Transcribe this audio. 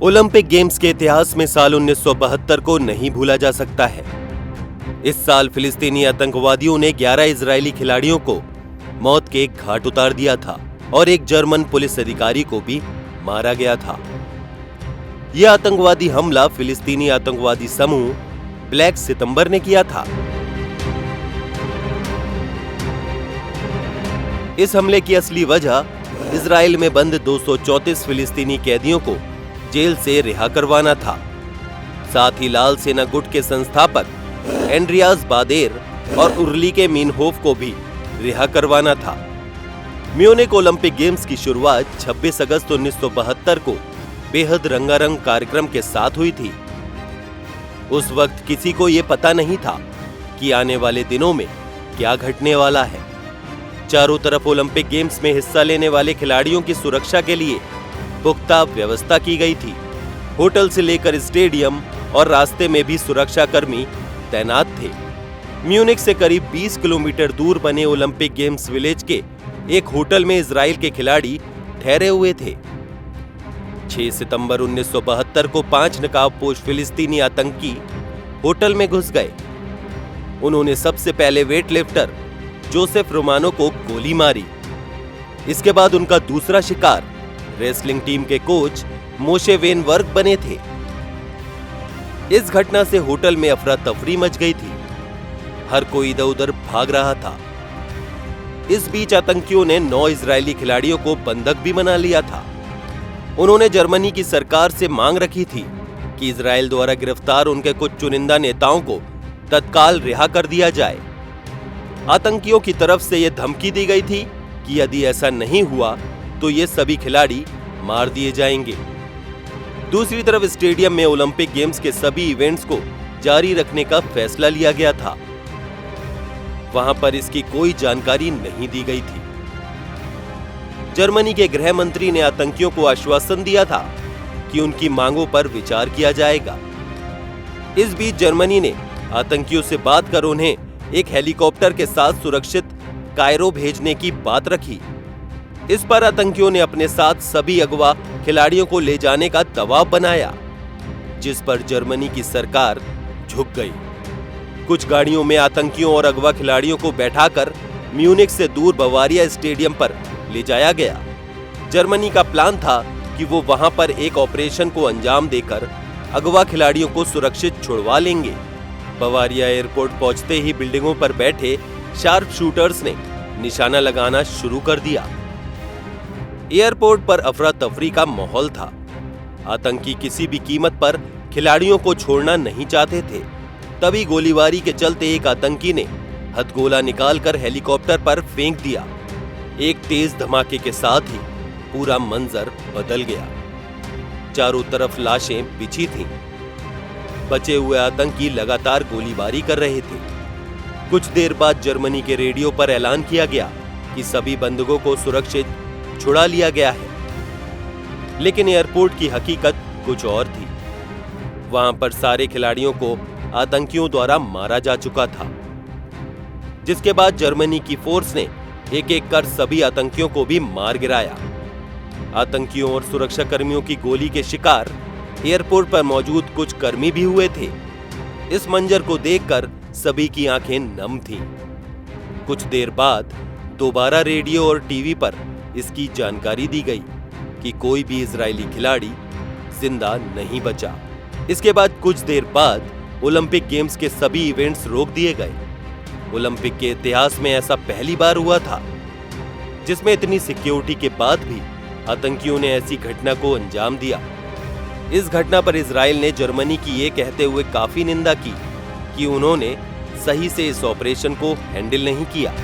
Olympic games के इतिहास में साल 1972 को नहीं भूला जा सकता है। इस साल फिलिस्तीनी आतंकवादियों ने 11 इजरायली खिलाड़ियों को मौत के घाट उतार दिया था और एक जर्मन पुलिस अधिकारी को भी मारा गया था। यह आतंकवादी हमला फिलिस्तीनी आतंकवादी समूह ब्लैक सितंबर ने किया था। इस हमले की असली वजह इजराइल में बंद 234 फिलिस्तीनी कैदियों को जेल से रिहा करवाना था। साथ ही लाल सेना गुट के संस्थापक एंड्रियास बादेर और उर्लिके मीनहोफ को भी रिहा करवाना था। म्यूनिख ओलंपिक गेम्स की शुरुआत 26 अगस्त 1972 को बेहद रंगारंग कार्यक्रम के साथ हुई थी। उस वक्त किसी को यह पता नहीं था कि आने वाले दिनों में क्या घटने वाला है। चारों तरफ ओलंपिक गेम्स में हिस्सा लेने वाले खिलाड़ियों की सुरक्षा के लिए पुख्ता व्यवस्था की गई थी। होटल से लेकर स्टेडियम और रास्ते में भी सुरक्षा कर्मी तैनात थे। म्यूनिख से करीब 20 किलोमीटर दूर बने ओलंपिक गेम्स विलेज के एक होटल में इजराइल के खिलाड़ी ठहरे हुए थे। 6 सितंबर 1972 को 5 नकाबपोश फिलिस्तीनी आतंकी होटल में घुस गए। उन्होंने सबसे पहले वेटलिफ्टर जोसेफ रोमानो को गोली मारी। इसके बाद उनका दूसरा शिकार रेसलिंग टीम के कोच मोशे वेनवर्ग बने थे। इस घटना से होटल में अफरा तफरी मच गई थी। हर कोई इधर उधर भाग रहा था। इस बीच आतंकियों ने 9 इजरायली खिलाड़ियों को बंधक भी बना लिया था। उन्होंने जर्मनी की सरकार से मांग रखी थी कि इजराइल द्वारा गिरफ्तार उनके कुछ चुनिंदा नेताओं को तत्काल रिहा कर दिया जाए। आतंकियों की तरफ से यह धमकी दी गई थी कि यदि ऐसा नहीं हुआ तो ये सभी खिलाड़ी मार दिए जाएंगे। दूसरी तरफ स्टेडियम में ओलंपिक गेम्स के सभी इवेंट्स को जारी रखने का फैसला लिया गया था। वहां पर इसकी कोई जानकारी नहीं दी गई थी। जर्मनी के गृह मंत्री ने आतंकियों को आश्वासन दिया था कि उनकी मांगों पर विचार किया जाएगा। इस बीच जर्मनी ने आतंकियों से बात कर उन्हें एक हेलीकॉप्टर के साथ सुरक्षित कायरो भेजने की बात रखी। इस पर आतंकियों ने अपने साथ सभी अगवा खिलाड़ियों को ले जाने का दबाव बनाया, जिस पर जर्मनी की सरकार झुक गई। कुछ गाड़ियों में आतंकियों और अगवा खिलाड़ियों को बैठाकर म्यूनिख से दूर बवारिया स्टेडियम पर ले जाया गया। जर्मनी का प्लान था कि वो वहां पर एक ऑपरेशन को अंजाम देकर अगवा खिलाड़ियों को सुरक्षित छुड़वा लेंगे। बवारिया एयरपोर्ट पहुंचते ही बिल्डिंगों पर बैठे शार्प शूटर्स ने निशाना लगाना शुरू कर दिया। एयरपोर्ट पर अफरा तफरी का माहौल था। आतंकी किसी भी कीमत पर खिलाड़ियों को छोड़ना नहीं चाहते थे। तभी गोलीबारी के चलते एक आतंकी ने हथगोला निकालकर हेलीकॉप्टर पर फेंक दिया। एक तेज धमाके के साथ ही पूरा मंजर बदल गया। चारों तरफ लाशें बिछी थीं। बचे हुए आतंकी लगातार गोलीबारी कर रहे थे। कुछ देर बाद जर्मनी के रेडियो पर ऐलान किया गया कि सभी बंधकों को सुरक्षित छुड़ा लिया गया है। लेकिन एयरपोर्ट की हकीकत कुछ और थी। वहां पर सारे खिलाड़ियों को आतंकियों द्वारा मारा जा चुका था, जिसके बाद जर्मनी की फोर्स ने एक एक कर सभी आतंकियों को भी मार गिराया। आतंकियों और सुरक्षा कर्मियों की गोली के शिकार एयरपोर्ट पर मौजूद कुछ कर्मी भी हुए थे। इस मंजर को देखकर सभी की आंखें नम थीं। कुछ देर बाद दोबारा रेडियो और टीवी पर इसकी जानकारी दी गई कि कोई भी इजरायली खिलाड़ी जिंदा नहीं बचा। इसके बाद कुछ देर बाद ओलंपिक गेम्स के सभी इवेंट्स रोक दिए गए। ओलंपिक के इतिहास में ऐसा पहली बार हुआ था जिसमें इतनी सिक्योरिटी के बाद भी आतंकियों ने ऐसी घटना को अंजाम दिया। इस घटना पर इजराइल ने जर्मनी की ये कहते हुए काफी निंदा की कि उन्होंने सही से इस ऑपरेशन को हैंडल नहीं किया।